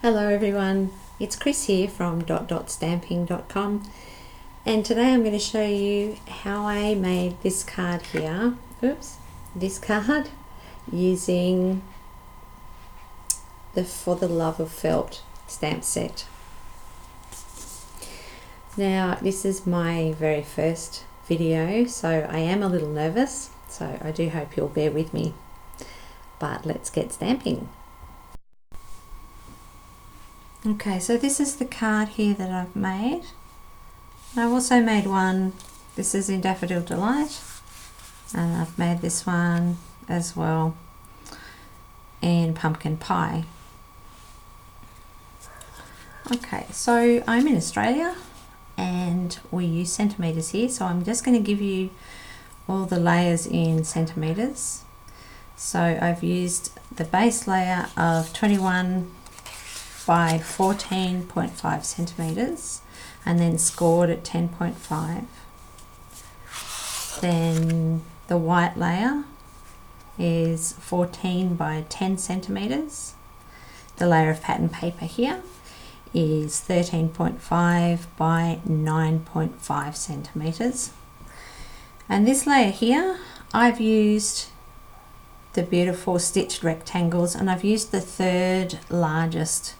Hello everyone, it's Chris here from stamping.com, and today I'm going to show you how I made this card here, this card, using the For the Love of Felt stamp set. Now this is my very first video, so I am a little nervous, so I do hope you'll bear with me, but let's get stamping. Okay, so this is the card here that I've made. I've also made one, this is in Daffodil Delight, and I've made this one as well in Pumpkin Pie. Okay, so I'm in Australia and we use centimetres here, so I'm just going to give you all the layers in centimetres. So I've used the base layer of 21 by 14.5 centimetres and then scored at 10.5. Then the white layer is 14 by 10 centimetres. The layer of pattern paper here is 13.5 by 9.5 centimetres. And this layer here, I've used the beautiful stitched rectangles, and I've used the third largest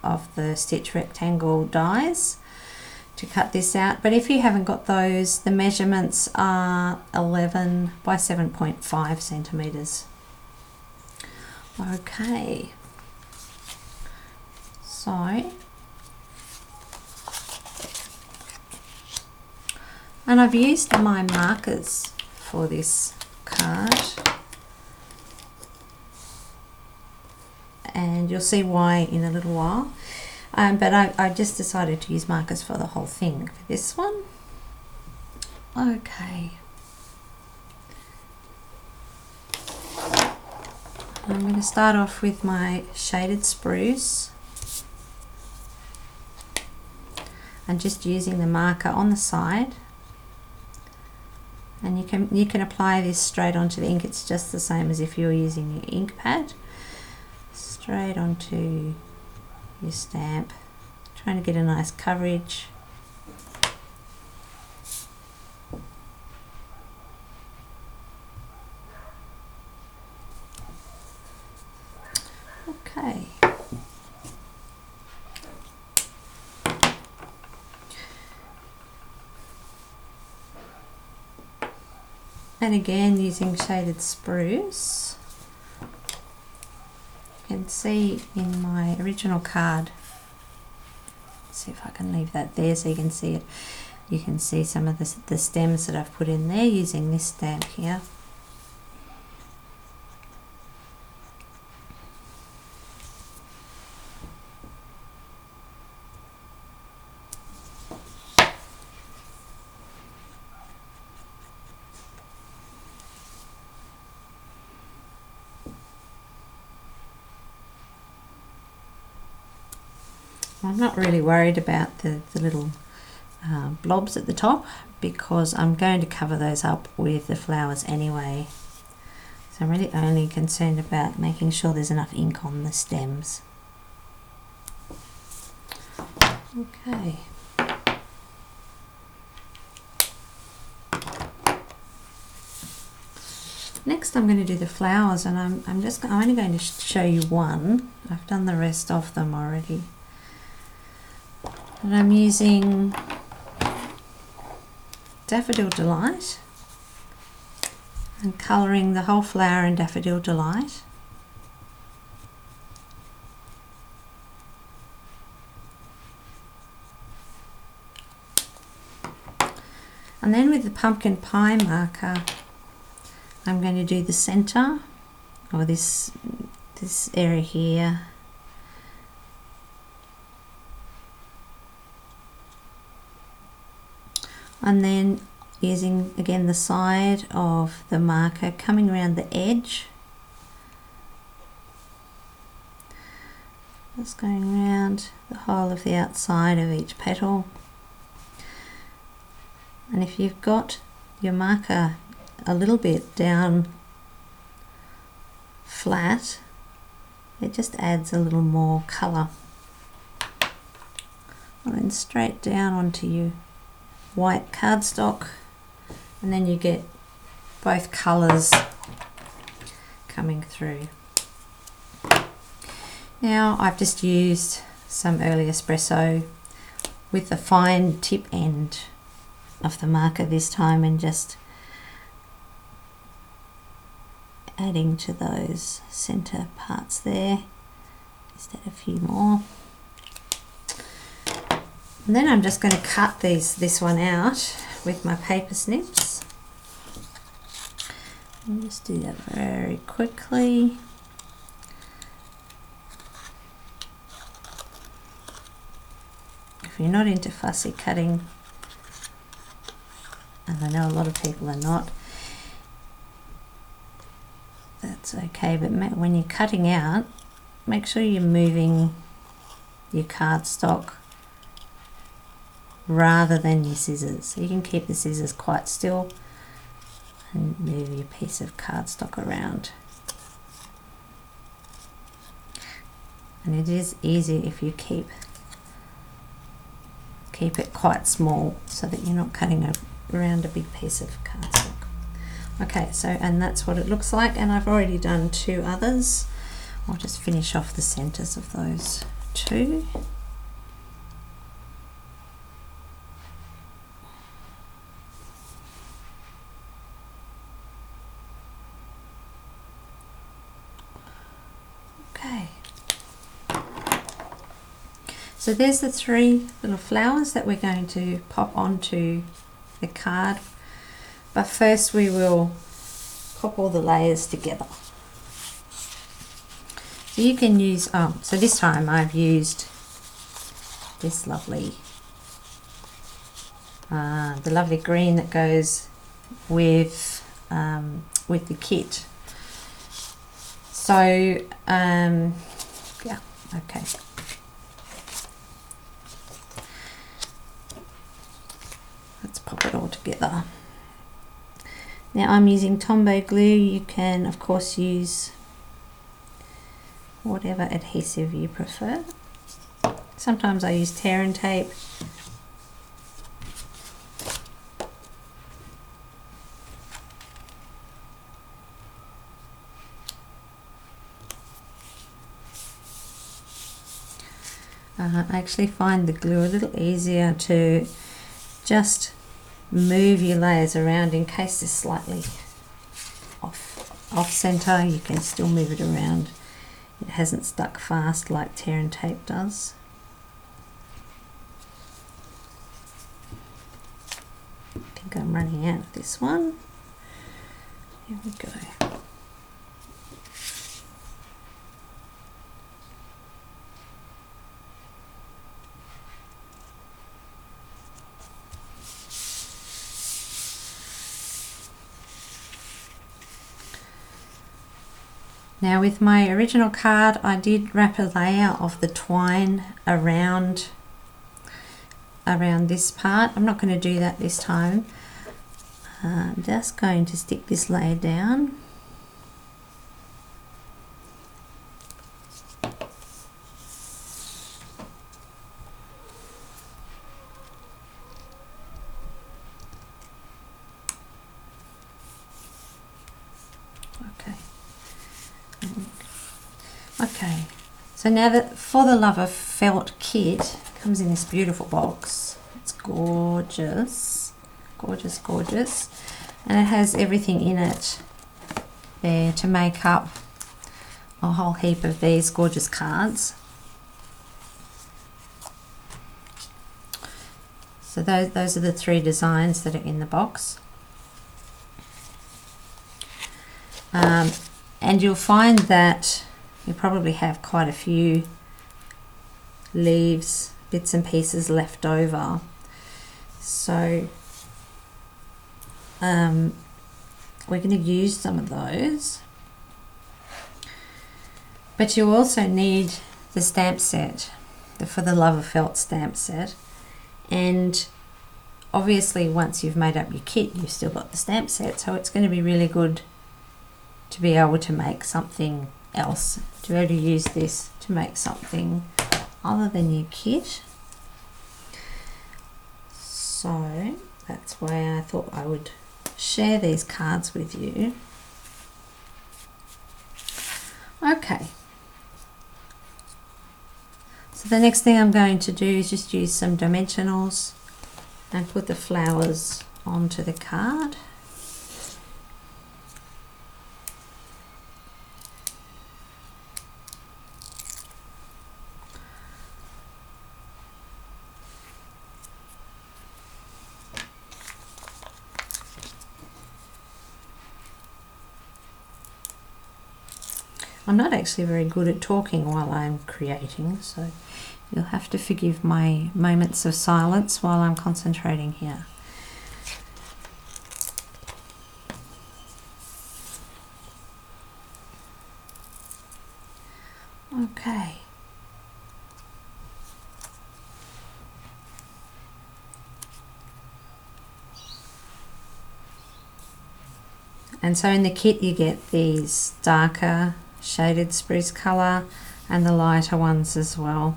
of the stitch rectangle dies to cut this out, but if you haven't got those, the measurements are 11 by 7.5 centimetres. Okay, so and I've used my markers for this card, and you'll see why in a little while, but I just decided to use markers for the whole thing for this one. Okay, I'm going to start off with my shaded spruce and just using the marker on the side, and you can apply this straight onto the ink. It's just the same as if you were using your ink pad. Straight onto your stamp, trying to get a nice coverage. Okay. And again using shaded spruce. You can see in my original card, let's see if I can leave that there so you can see it. You can see some of the stems that I've put in there using this stamp here. I'm not really worried about the little blobs at the top, because I'm going to cover those up with the flowers anyway. So I'm really only concerned about making sure there's enough ink on the stems. Okay. Next I'm going to do the flowers, and I'm only going to show you one. I've done the rest of them already. And I'm using Daffodil Delight and colouring the whole flower in Daffodil Delight. And then with the Pumpkin Pie marker, I'm going to do the centre, or this area here. And then using again the side of the marker, coming around the edge, just going around the whole of the outside of each petal. And if you've got your marker a little bit down flat, It just adds a little more colour. And then straight down onto your white cardstock, and then you get both colours coming through. Now I've just used some early espresso with the fine tip end of the marker this time, and just adding to those centre parts there. Just add a few more. And then I'm just going to cut this one out with my paper snips. I'll just do that very quickly. If you're not into fussy cutting, and I know a lot of people are not, that's okay, but when you're cutting out, make sure you're moving your cardstock rather than your scissors. So you can keep the scissors quite still and move your piece of cardstock around. And it is easier if you keep it quite small so that you're not cutting around a big piece of cardstock. Okay, so, and that's what it looks like, and I've already done 2 others. I'll just finish off the centres of those 2. Okay. So there's the 3 little flowers that we're going to pop onto the card, but first we will pop all the layers together. So you can use, so this time I've used this lovely, the lovely green that goes with the kit. So yeah, okay. Let's pop it all together. Now I'm using Tombow glue. You can of course use whatever adhesive you prefer. Sometimes I use tear and tape. I actually find the glue a little easier to just move your layers around in case they're slightly off center. You can still move it around. It hasn't stuck fast like tear and tape does. I think I'm running out of this one. Here we go. Now with my original card, I did wrap a layer of the twine around this part. I'm not going to do that this time. I'm just going to stick this layer down. Okay, so now that For the Love of Felt kit comes in this beautiful box. It's gorgeous, gorgeous, gorgeous, and it has everything in it there to make up a whole heap of these gorgeous cards. So those are the 3 designs that are in the box. And you'll find that you probably have quite a few leaves, bits and pieces left over. So we're going to use some of those. But you also need the stamp set, the For the Love of Felt stamp set. And obviously once you've made up your kit, you've still got the stamp set. So it's going to be really good to be able to make something else to be able to use this to make something other than your kit. So that's why I thought I would share these cards with you. Okay. So the next thing I'm going to do is just use some dimensionals and put the flowers onto the card. I'm not actually very good at talking while I'm creating, so you'll have to forgive my moments of silence while I'm concentrating here. Okay. And so in the kit you get these darker shaded spruce colour and the lighter ones as well.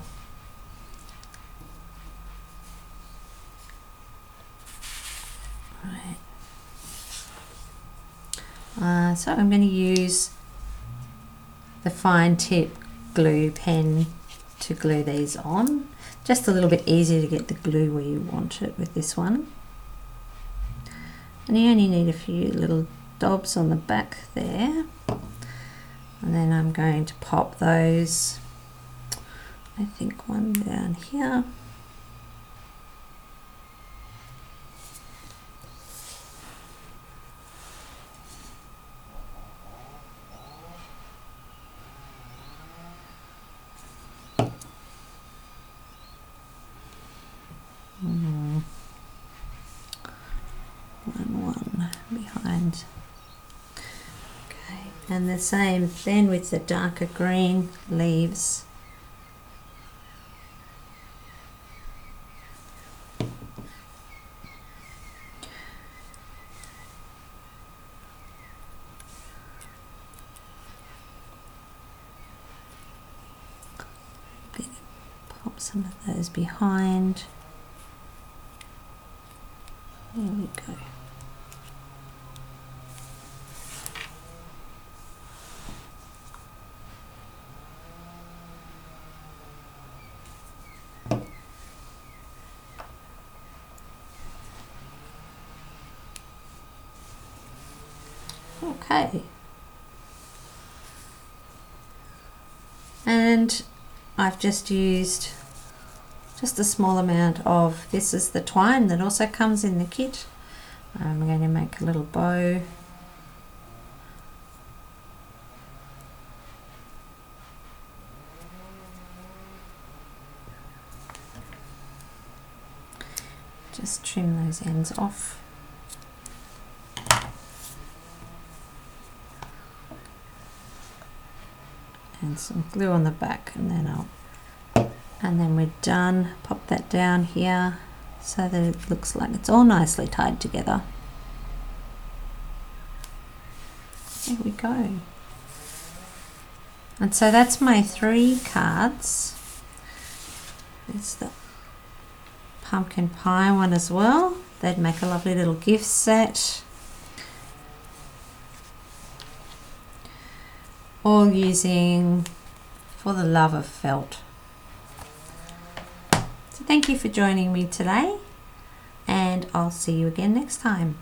Right. So I'm going to use the fine tip glue pen to glue these on. Just a little bit easier to get the glue where you want it with this one. And you only need a few little dobs on the back there. And then I'm going to pop those, I think one down here. One behind. Okay, and the same then with the darker green leaves. Pop some of those behind. There we go. Okay. And I've just used just a small amount of, this is the twine that also comes in the kit. I'm going to make a little bow. Just trim those ends off. And some glue on the back, and then we're done. Pop that down here so that it looks like it's all nicely tied together. There we go. And so that's my 3 cards. There's the pumpkin pie one as well. They'd make a lovely little gift set. All using For the Love of Felt. So thank you for joining me today, and I'll see you again next time.